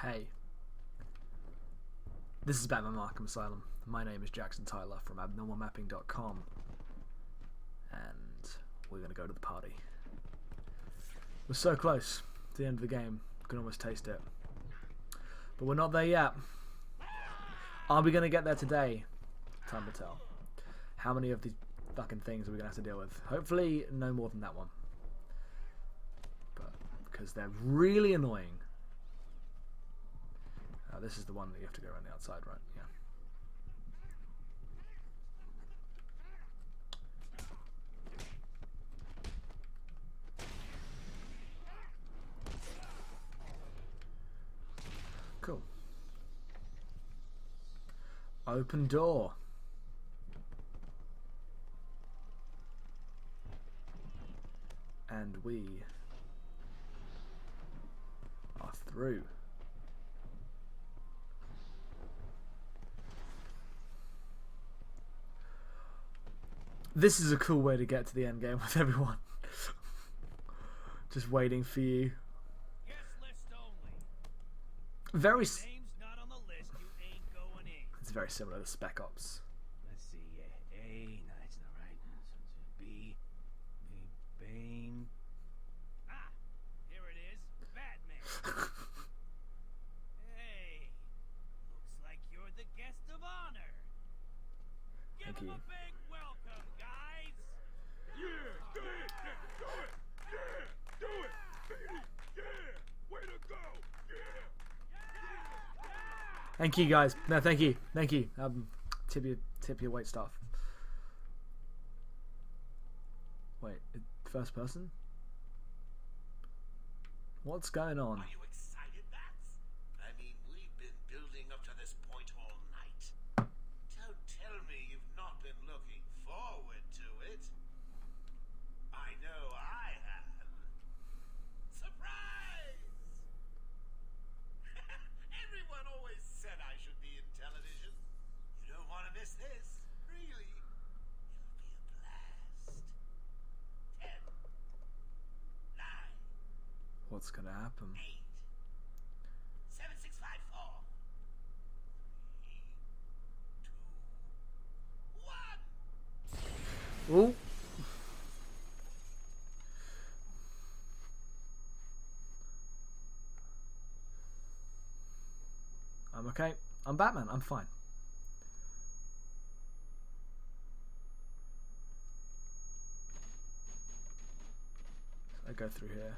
Hey, this is Batman Arkham Asylum. My name is Jackson Tyler from abnormalmapping.com, and we're going to go to the party. We're so close to the end of the game, you can almost taste it. But we're not there yet. Are we going to get there today? Time to tell. How many of these fucking things are we going to have to deal with? Hopefully no more than that one. But because they're really annoying. This is the one that you have to go around the outside, right? Yeah. Cool. Open door. And we are through. This is a cool way to get to the end game with everyone. Just waiting for you. Guest list only. Very. Name's not on the list. You ain't going in. It's very similar to Spec Ops. Let's see. A. No, that's not right. B. Bane. Ah, here it is. Batman. Hey, looks like you're the guest of honor. Give Thank him you. a big welcome, guys. Yeah, do it, do it, yeah, do it, baby, yeah, way to go, yeah. Thank you guys. No, thank you. Thank you. Tip your wait staff. Wait, first person? What's going on? Are you excited, Bats? I mean, we've been building up to this point all night. Don't tell me you've not been looking forward to it. I know I have. Surprise! Everyone always said I should be in television. You don't want to miss this, really. It'll be a blast. 10, 9, What's gonna happen? 8, 7, 6, 5, 4, 3, 2, 1. Ooh. I'm okay. I'm Batman. I'm fine. I go through here.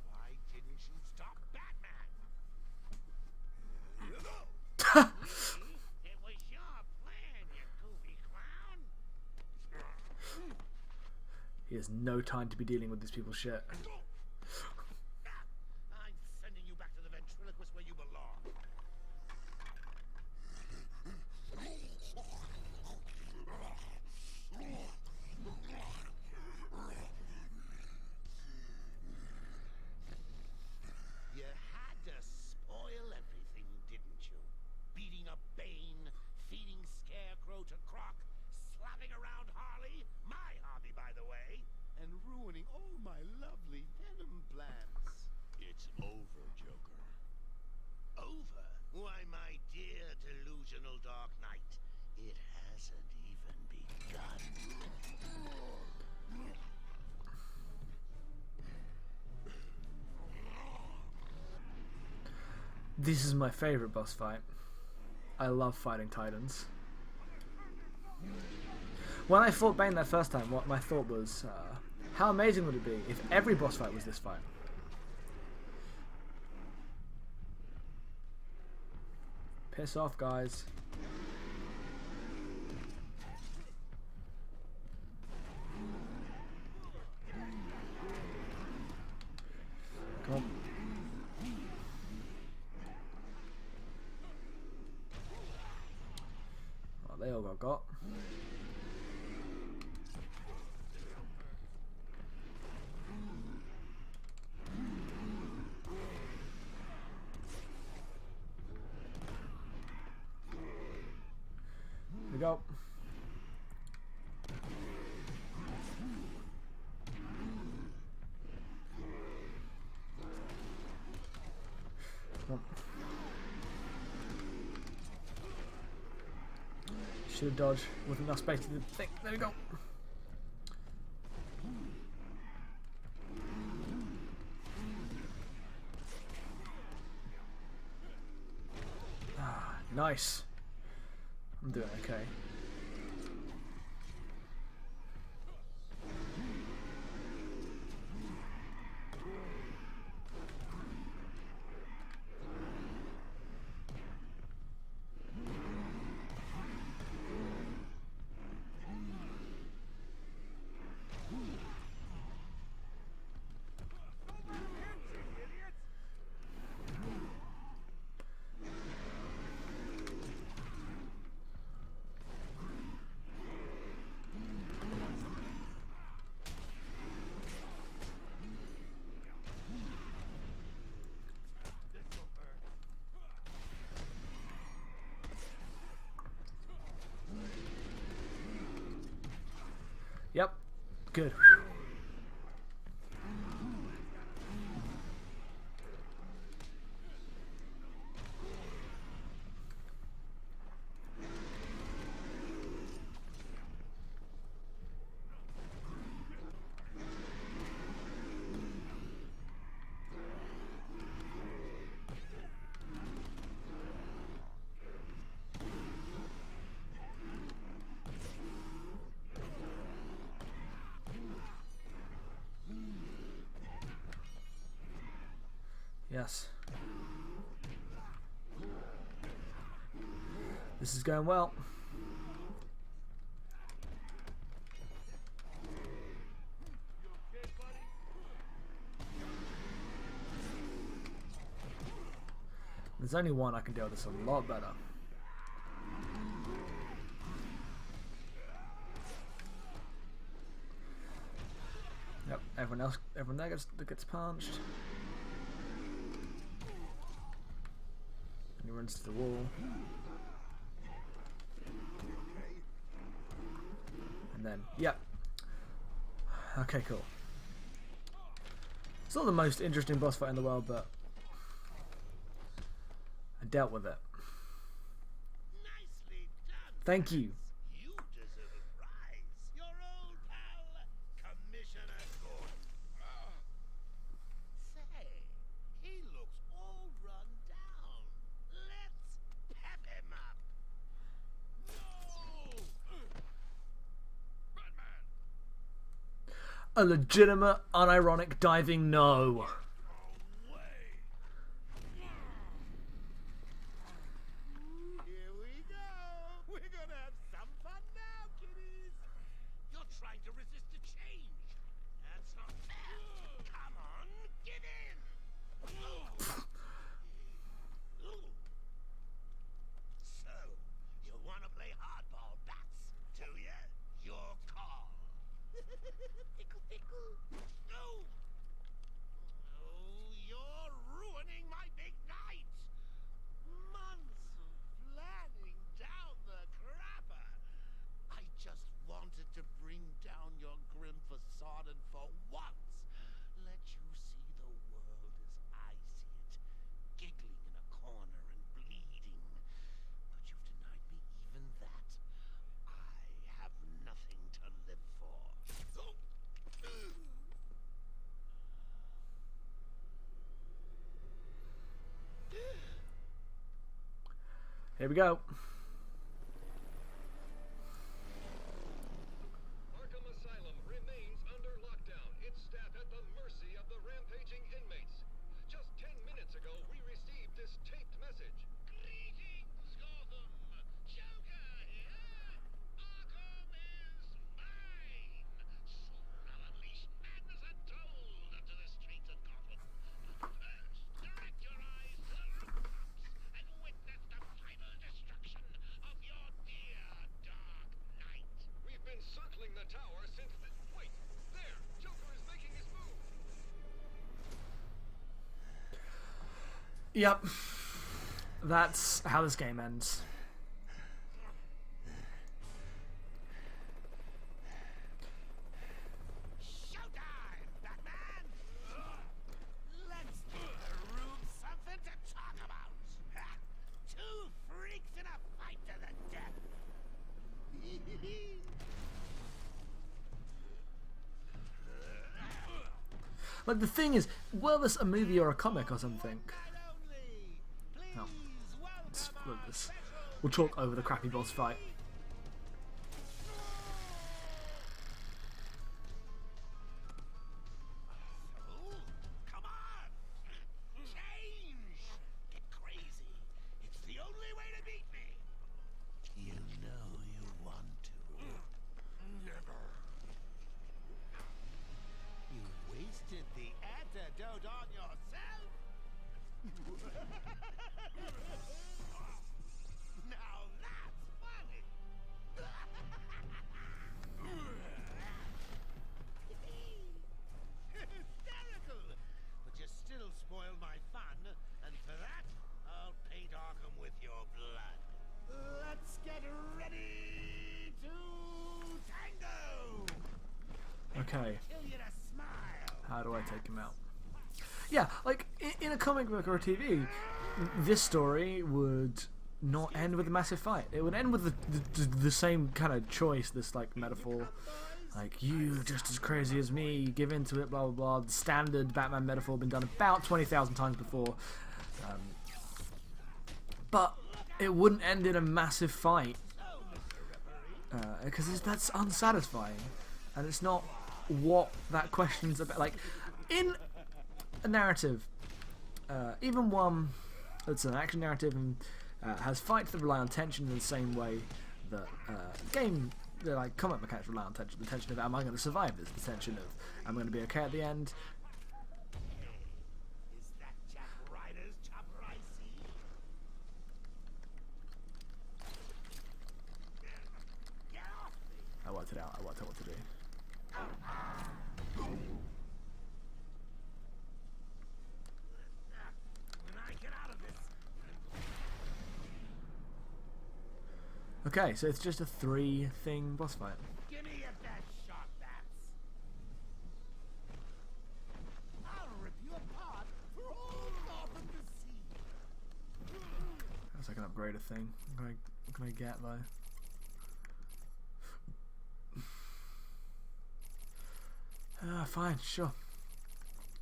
Why didn't you stop Batman? It was your plan, you goofy clown. He has no time to be dealing with these people's shit. I'm sending you back to the ventriloquist where you belong. You had to spoil everything, didn't you? Beating up Bane, feeding Scarecrow to Croc, slapping around Harley, my hobby by the way, and ruining all my lovely Venom plans. It's over, Joker. Over? Why, my dear delusional Dark Knight, it hasn't even begun. This is my favorite boss fight. I love fighting Titans. When I fought Bane that first time, what my thought was, how amazing would it be if every boss fight was this fight? Piss off, guys. Come on. Oh, they all got. Here we go. to dodge with enough space to think. There we go. Ah, nice. I'm doing okay. Yep. Good. Yes. This is going well. There's only one I can deal with this a lot better. Yep, everyone there gets punched. And he runs to the wall. And then, yep. Okay, cool. It's not the most interesting boss fight in the world, but I dealt with it. Nicely done. Thank you. You deserve a prize. Your old pal, Commissioner Gordon. Say, he looks all run down. Let's pep him up. No! Batman! A legitimate, unironic diving no. Here we go. We're gonna have some fun now, kiddies. You're trying to resist the change. That's not fair. Come on, get in. So, you want to play hardball, bats, do you? Your call. Tickle, tickle. No. Oh, you're ruining my big night. Months of planning down the crapper. I just wanted to bring down your grim facade and for once let you see the world as I see it. Giggling in a corner and bleeding. But you've denied me even that. I have nothing to live for. Here we go. Arkham Asylum remains under lockdown, its staff at the mercy of the rampaging inmates. Just 10 minutes ago, we received this taped message. Greetings, Gotham. Joker here. Arkham is mine. Soon I'll unleash madness untold onto the streets of Gotham. But first, direct your eyes to the rooftops and witness the final destruction of your dear Dark Knight. We've been circling the tower since the... Wait! There! Joker is making his move! Yep. That's how this game ends. Showtime, Batman! Let's give the room something to talk about. Ha! Two freaks in a fight to the death. Like, the thing is, were this a movie or a comic or something? No. Let's flip this. We'll talk over the crappy boss fight. Come on! Change! Get crazy. It's the only way to beat me. You know you want to. Never. You wasted the antidote on yourself? Now that's funny. Hysterical! But you still spoiled my fun, and for that, I'll paint Arkham with your blood. Let's get ready to tango! Okay. Kill you to smile! How do I take him out? Yeah, like, in a comic book or a TV, this story would not end with a massive fight. It would end with the same kind of choice, this, like, metaphor. Like, you just as crazy as me, you give into it, blah, blah, blah. The standard Batman metaphor been done about 20,000 times before. But it wouldn't end in a massive fight. Because that's unsatisfying. And it's not what that question's about. Like, in a narrative, even one that's an action narrative and has fights that rely on tension in the same way that like comic mechanics rely on tension. The tension of, am I going to survive this? The tension of, am I going to be okay at the end? Is that Jack Ryder's chopper I see? Get off me! I worked it out. I worked out what to do. When I get out of this, Okay, so it's just a 3-thing boss fight. give me your best shot, Bats. I'll rip you apart for all Gotham to see. That's like an upgraded thing. What can I get though? Fine, sure.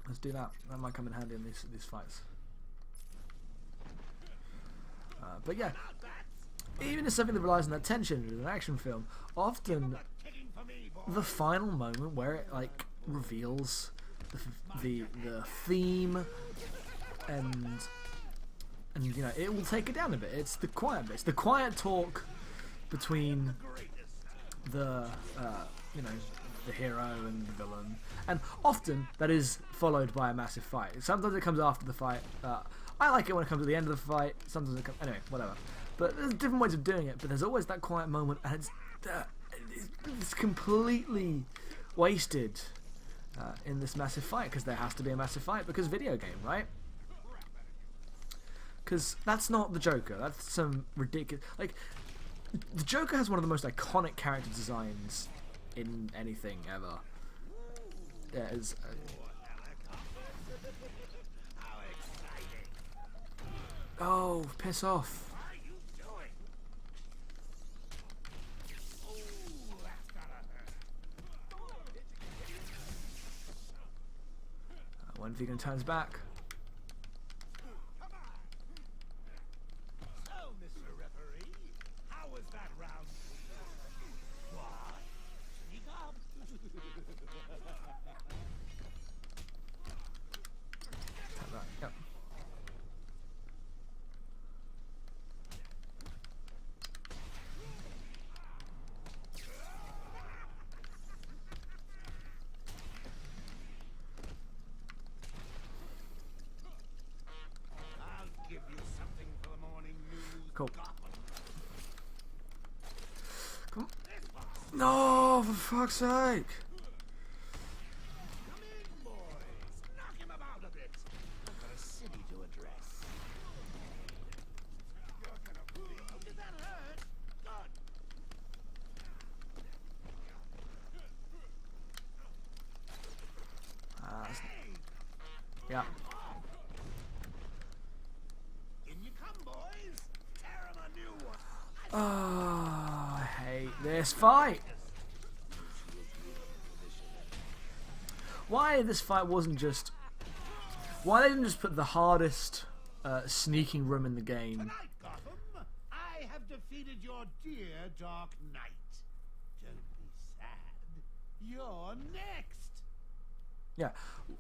Let's do that. That might come in handy in these fights. But yeah, even if something that relies on that tension in an action film, often Kicking for me, boy. the final moment where it like reveals the theme and you know, it will take it down a bit. It's the quiet bits, the quiet talk between the you know, the hero and the villain, and often that is followed by a massive fight. Sometimes it comes after the fight. I like it when it comes at the end of the fight. Sometimes it comes anyway, whatever. But there's different ways of doing it. But there's always that quiet moment, and it's completely wasted in this massive fight, because there has to be a massive fight because video game, right? Because that's not the Joker. That's some ridiculous. Like, the Joker has one of the most iconic character designs in anything ever. There's How exciting. oh, piss off. What are you doing? Ooh, that's gotta hurt. When Vegan turns back. Come on. So, Mr. Referee, how was that round? What? Speak up. Turn back. Yep. I'll give you something for the morning news. Cool. Gotham. Come This box. No, for fuck's sake. Come in, boys. Knock him about a bit. I've got a city to address. You're gonna bleed. Did that hurt? Good. Hey! Yeah. In you come, boys. Tear him a new one. Oh, I hate this fight. why this fight wasn't just... Why they didn't just put the hardest sneaking room in the game. Tonight, Gotham, I have defeated your dear Dark Knight. Don't be sad. You're next. Yeah.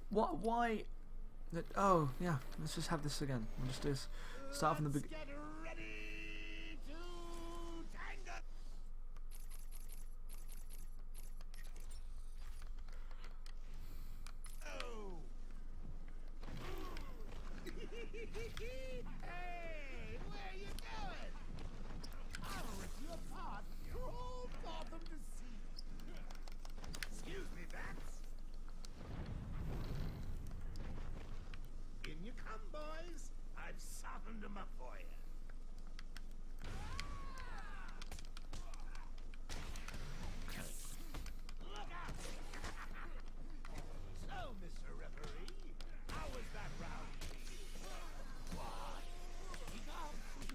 What? Why? Oh, yeah. Let's just have this again. We'll just do this. Start from the Let's beginning. get ready to tango. Oh. Hey, where you going? I'll rip you apart for all Gotham to see. Excuse me, Bats. In you come, boys. I've softened them up for you. Look out! So, Mr. Referee, how was that round? What? He got... Is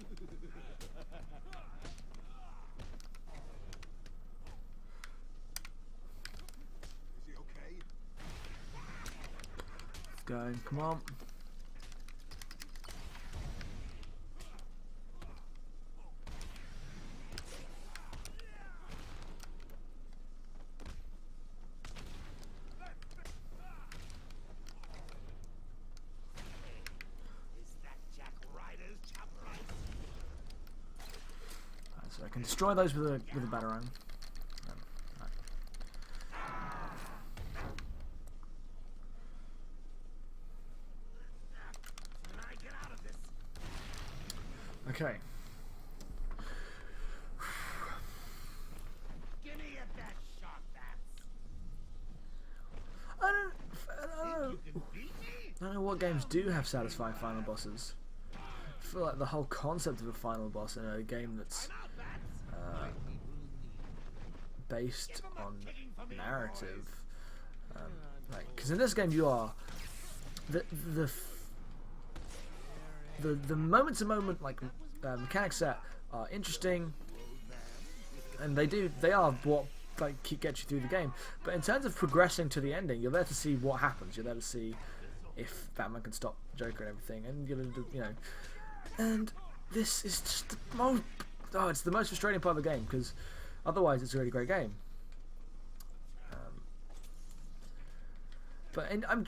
he okay? Let's go. Come on. Is that Jack Ryder's chopper I see? So I can destroy those with a batarang. Right. Can I get out of this? Okay. Give me your best shot, Bats. I don't know. You can beat me? I don't know what games do have satisfying final bosses. I feel like the whole concept of a final boss in a game that's Out, Bats. based on narrative, because in this game you are the moment to moment mechanics set are interesting, and they are what get you through the game. But in terms of progressing to the ending, you're there to see what happens. You're there to see if Batman can stop Joker and everything, and and this is just the most it's the most frustrating part of the game, because otherwise it's a really great game.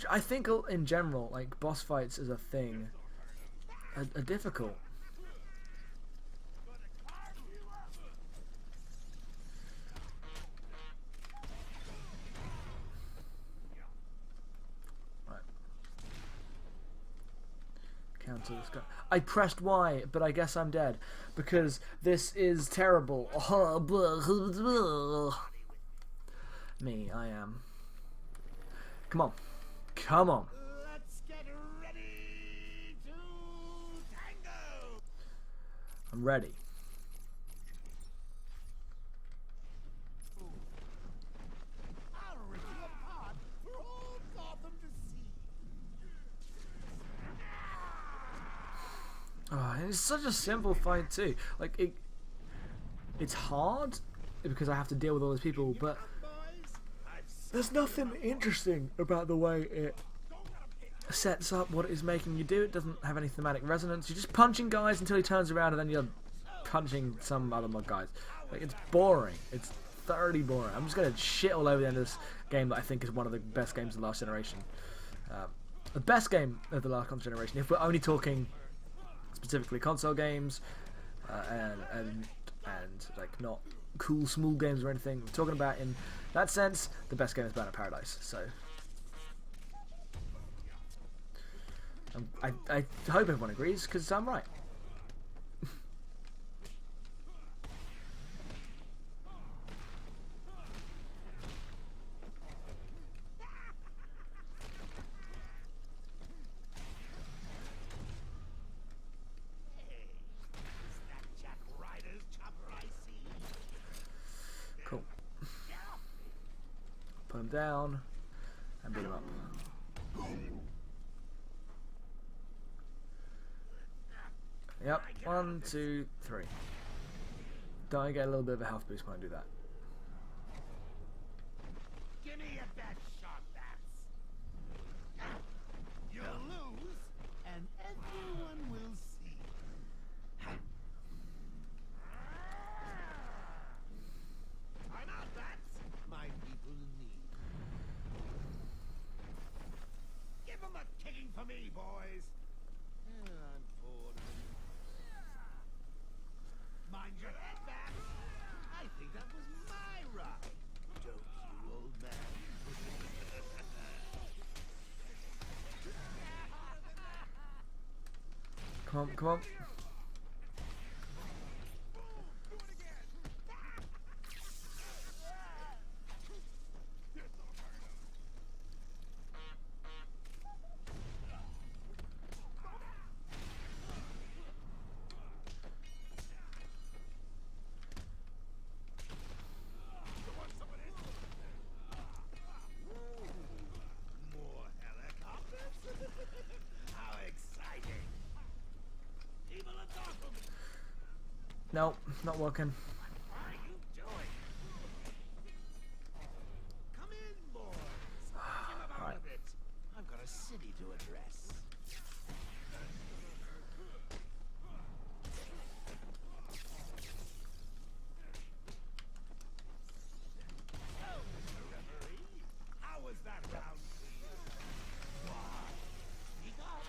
I think in general, like, boss fights as a thing are difficult. Right. Counter this guy. I pressed Y, but I guess I'm dead because this is terrible. Me, I am. Come on. Come on. Let's get ready to tango. I'm ready. I'll rip you apart for all Gotham to see. Oh, and it's such a simple fight too. Like it's hard because I have to deal with all those people, but Boys, I've there's nothing interesting about the way it sets up what it is making you do. It doesn't have any thematic resonance. You're just punching guys until he turns around, and then you're punching some other mod guys. Like, it's boring. It's thoroughly boring. I'm just gonna shit all over the end of this game that I think is one of the best games of the last generation. The best game of the last console generation, if we're only talking specifically console games, and like not cool small games or anything. We're talking about, in that sense, the best game is Burnout Paradise. So I hope everyone agrees, because I'm right. Hey, is that Jack Ryder's chopper I see? Cool. Get off me. Put him down and beat him up. Yep, 1, 2, 3. Don't I get a little bit of a health boost when I do that? Give me your best shot, Bats. Come on, come on. More helicopters? How exciting! People of Gotham, No, not working. what are you doing? Come in, boys. Come about Right. a bit. I've got a city to address. So, Mr. Referee, how was that round for you? Why? Speak up.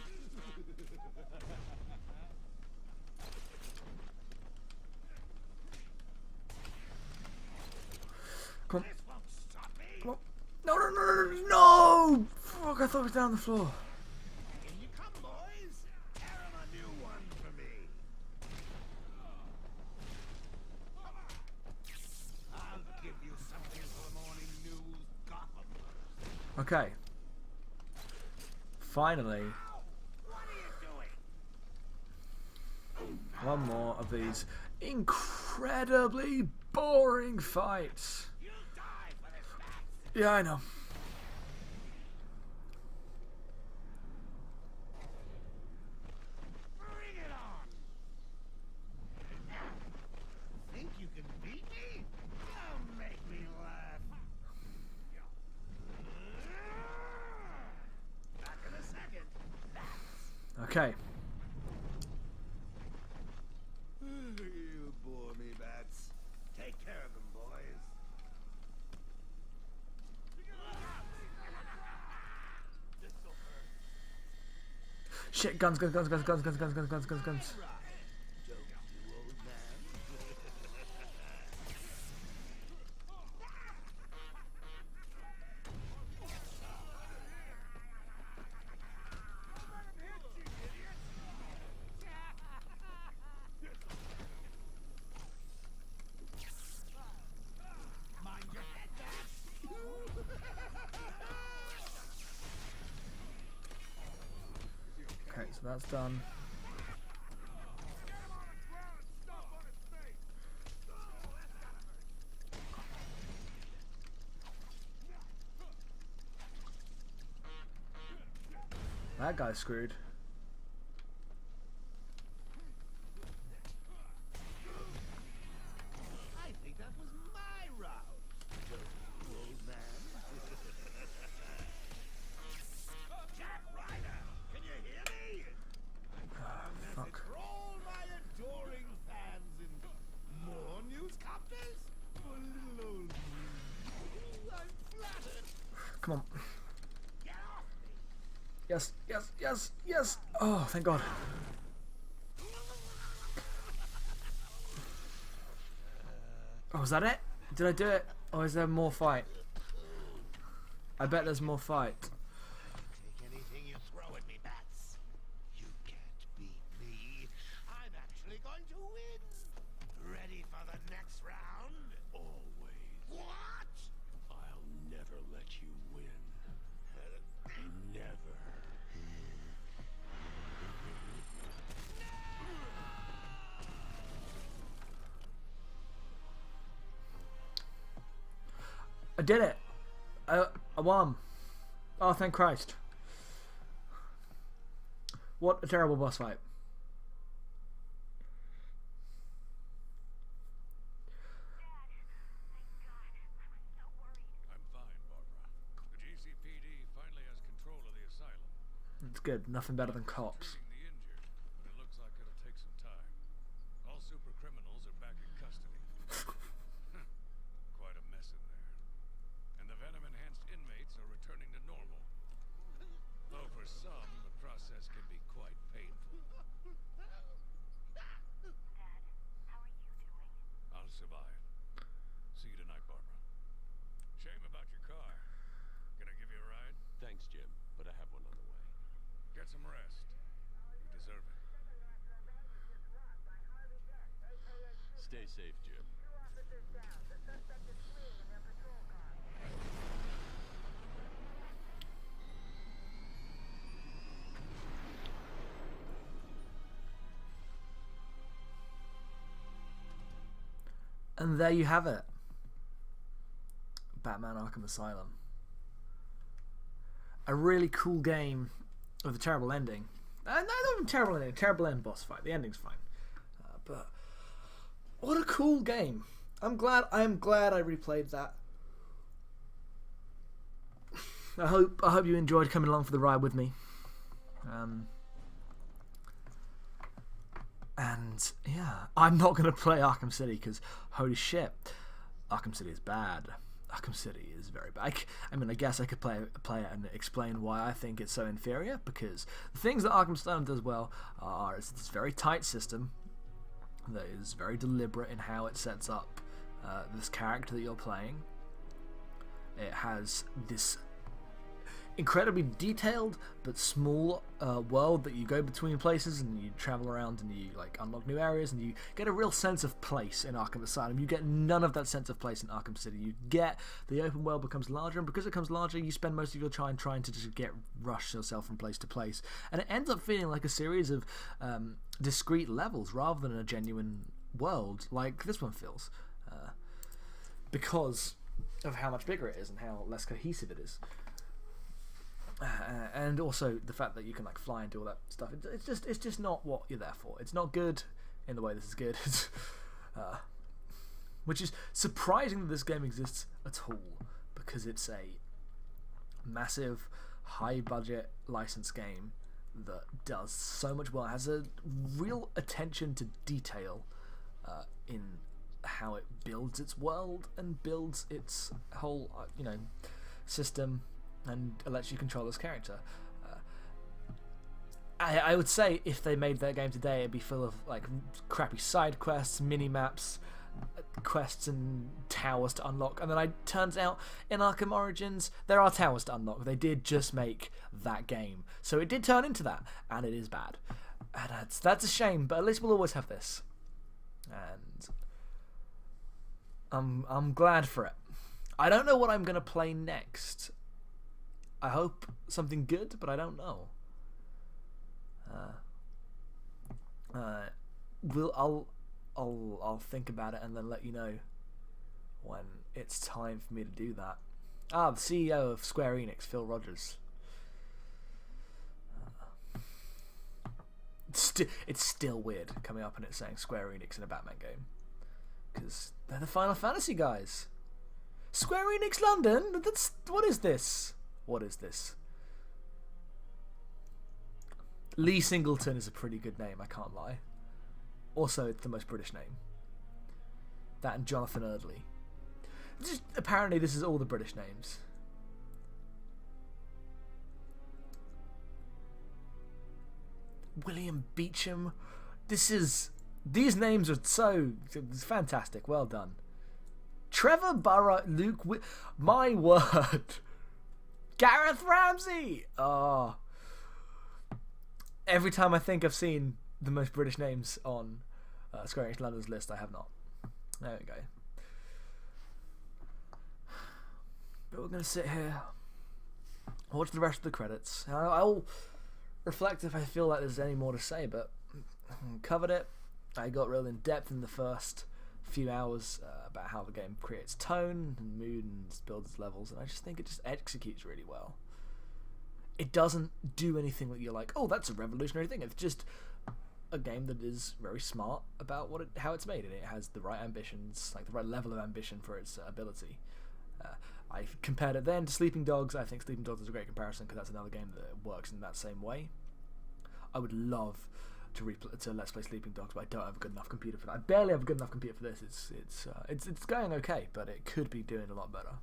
Come on. This won't stop me. Come on. No, no, no, no, no! No! Fuck, I thought it was down on the floor. In you come, boys. Tear 'em a new one for me. Come on. I'll give you something for the morning news, Gotham. Okay. Finally, Ow! What are you doing? one more of these incredibly boring fights. You'll die for this, Bats. Yeah, I know. Bring it on. Think you can beat me? Don't make me laugh. Back in a second. Okay. You bore me, Bats. Take care of them, boys. This'll hurt. Shit, guns, guns, guns, guns, guns, guns, guns, guns, guns, guns, guns. Right. Don't you, old man? Mind your head, Bats. Okay, so that's done. That guy's screwed. I think that was my route. Don't you, old man? Jack Ryder, can you hear me? Fuck. Message for all my adoring fans and more newscasters for little old me. I'm flattered. Come on. Get off me. Yes, yes, yes, yes. Oh, thank God. Oh, was that it? Did I do it? Or is there more fight? I bet there's more fight. Take anything you throw at me, Bats. You can't beat me. I'm actually going to win. Ready for the next round? Always. What? I'll never let you win. Never. I did it. I won. Oh, thank Christ. What a terrible boss fight. I'm fine, Barbara. The GCPD finally has control of the asylum. It's good. Nothing better than cops. Treating the injured, but it looks like it'll take some time. All super criminals are back in custody. Quite a mess in there. And the venom-enhanced inmates are returning to normal. Though for some, the process can be quite painful. I'll survive. See you tonight, Barbara. Shame about your car. Can I give you a ride? Thanks, Jim, but I have one on the way. Get some rest. You deserve it. Stay safe, Jim. And there you have it. Batman Arkham Asylum. A really cool game with a terrible ending. Not even terrible ending, terrible end boss fight. The ending's fine. But what a cool game. I am glad I replayed that. I hope you enjoyed coming along for the ride with me. And yeah, I'm not going to play Arkham City because holy shit, Arkham City is bad. Arkham City is very bad. I mean, I guess I could play it and explain why I think it's so inferior, because the things that Arkham Asylum does well are it's this very tight system that is very deliberate in how it sets up this character that you're playing. It has this incredibly detailed but small world that you go between places and you travel around and you like unlock new areas and you get a real sense of place in Arkham Asylum. You get none of that sense of place in Arkham City. You get the open world becomes larger, and because it becomes larger, you spend most of your time trying to just rush yourself from place to place, and it ends up feeling like a series of discrete levels rather than a genuine world like this one feels, because of how much bigger it is and how less cohesive it is. And also the fact that you can like fly and do all that stuff. It's just not what you're there for. It's not good in the way this is good. Which is surprising that this game exists at all, because it's a massive, high-budget licensed game that does so much well. It has a real attention to detail in how it builds its world and builds its whole system, and lets you control this character. I would say if they made that game today, it'd be full of like crappy side quests, mini maps, quests, and towers to unlock. And then it turns out in Arkham Origins there are towers to unlock. They did just make that game, so it did turn into that, and it is bad. And that's a shame. But at least we'll always have this, and I'm glad for it. I don't know what I'm gonna play next. I hope something good, but I don't know. I'll think about it and then let you know when it's time for me to do that. The CEO of Square Enix, Phil Rogers. It's still weird coming up and it saying Square Enix in a Batman game, because they're the Final Fantasy guys. Square Enix London. What is this? What is this? Lee Singleton is a pretty good name, I can't lie. Also, it's the most British name. That and Jonathan Erdley. Apparently, this is all the British names. William Beecham. These names are so fantastic. Well done. Trevor Burrow, my word. Gareth Ramsey! Oh. Every time I think I've seen the most British names on Square Enix London's list, I have not. There we go. But we're going to sit here, watch the rest of the credits. I'll reflect if I feel like there's any more to say, but I covered it. I got real in depth in the first few hours about how the game creates tone and mood and builds levels, and I just think it just executes really well. It doesn't do anything that you're like, oh, that's a revolutionary thing. It's just a game that is very smart about how it's made, and it has the right ambitions, like the right level of ambition for its ability. I compared it then to Sleeping Dogs. I think Sleeping Dogs is a great comparison because that's another game that works in that same way. I would love to Let's Play Sleeping Dogs, but I don't have a good enough computer for that. I barely have a good enough computer for this. It's going okay, but it could be doing a lot better.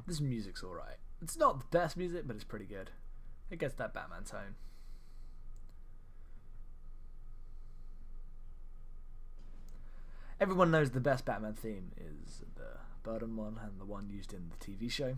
This music's alright. It's not the best music, but it's pretty good. It gets that Batman tone. Everyone knows the best Batman theme is the Burton one and the one used in the TV show.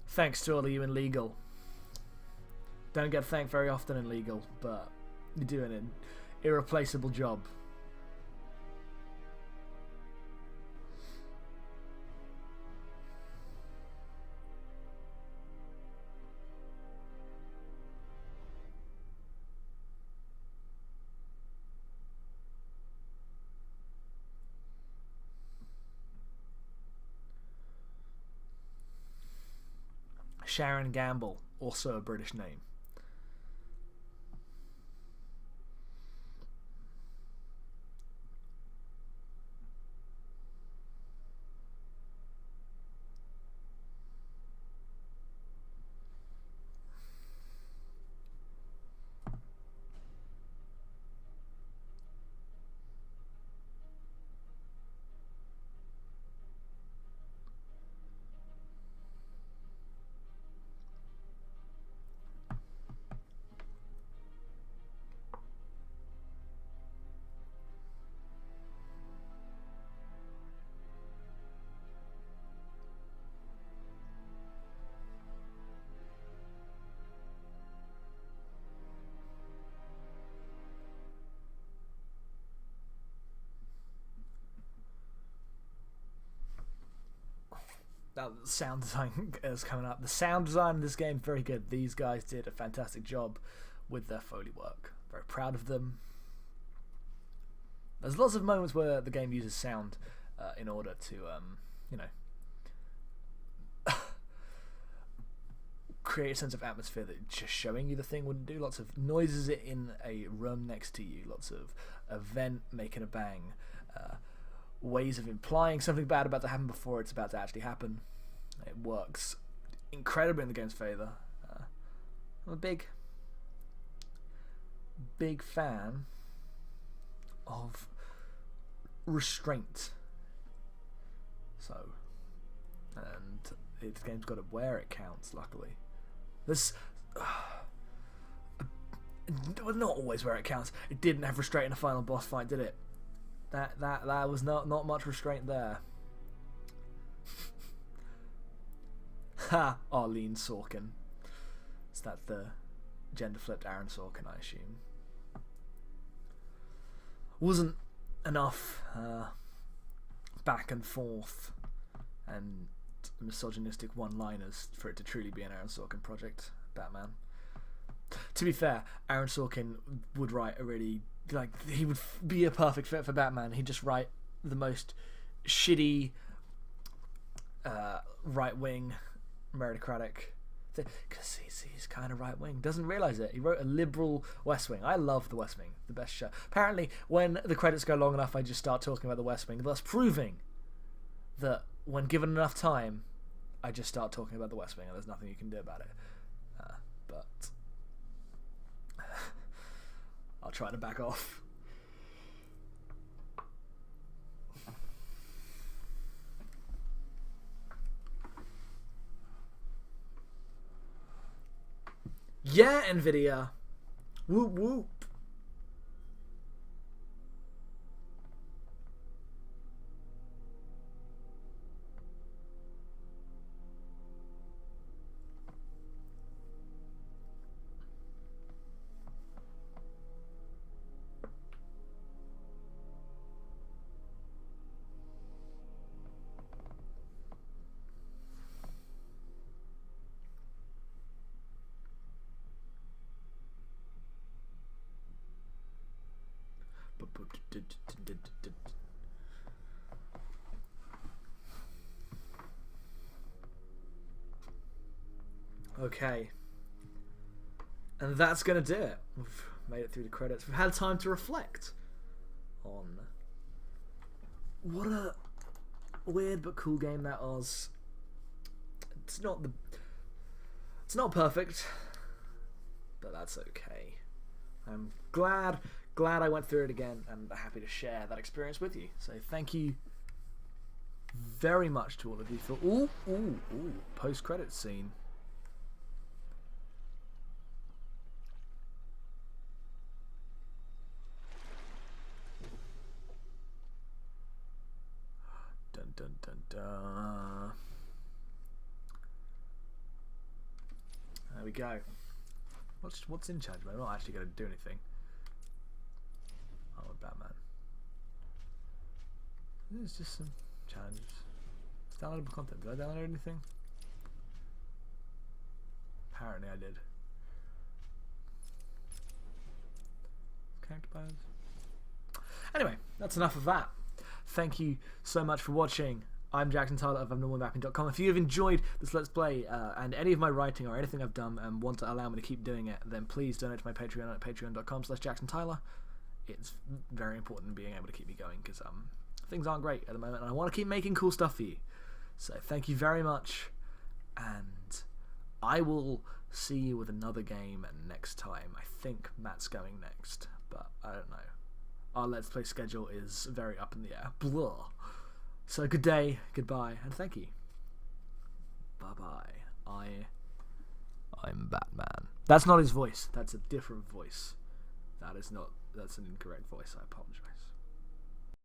Thanks to all of you in legal. Don't get thanked very often in legal, but you're doing an irreplaceable job. Sharon Gamble, also a British name. That sound design is coming up. The sound design in this game very good. These guys did a fantastic job with their Foley work. Very proud of them. There's lots of moments where the game uses sound in order to, you know, create a sense of atmosphere that just showing you the thing wouldn't do. Lots of noises in a room next to you. Lots of a vent making a bang. Ways of implying something bad about to happen before it's about to actually happen. It works incredibly in the game's favour. I'm a big fan of restraint. So, and this game's got it where it counts, luckily. This well, not always where it counts. It didn't have restraint in a final boss fight, did it? That was not much restraint there. Ha! Arlene Sorkin. Is that the gender flipped Aaron Sorkin, I assume? Wasn't enough back and forth and misogynistic one-liners for it to truly be an Aaron Sorkin project, Batman. To be fair, Aaron Sorkin would write a really, like, he would be a perfect fit for Batman. He'd just write the most shitty right-wing meritocratic thing, because he's kind of right-wing. Doesn't realise it. He wrote a liberal West Wing. I love the West Wing, the best show. Apparently, when the credits go long enough, I just start talking about the West Wing, thus proving that when given enough time, I just start talking about the West Wing, and there's nothing you can do about it. But I'll try to back off. Yeah, Nvidia. Whoop whoop. Okay. And that's going to do it. We've made it through the credits. We've had time to reflect on. What a weird but cool game that was. It's not perfect, but that's okay. I'm glad I went through it again, and happy to share that experience with you. So thank you very much to all of you for post-credits scene. Dun dun dun dun. There we go. What's in charge? I'm not actually going to do anything. Oh, Batman. It's just some challenges. It's downloadable content. Did I download anything? Apparently I did. Character bios. Anyway, that's enough of that. Thank you so much for watching. I'm Jackson Tyler of abnormalmapping.com. If you have enjoyed this Let's Play and any of my writing or anything I've done and want to allow me to keep doing it, then please donate to my Patreon at patreon.com/JacksonTyler. It's very important being able to keep me going because things aren't great at the moment and I want to keep making cool stuff for you. So thank you very much, and I will see you with another game next time. I think Matt's going next, but I don't know. Our Let's Play schedule is very up in the air. Blah. So good day, goodbye, and thank you. Bye-bye. I'm Batman. That's not his voice. That's a different voice. That's an incorrect voice. I apologize.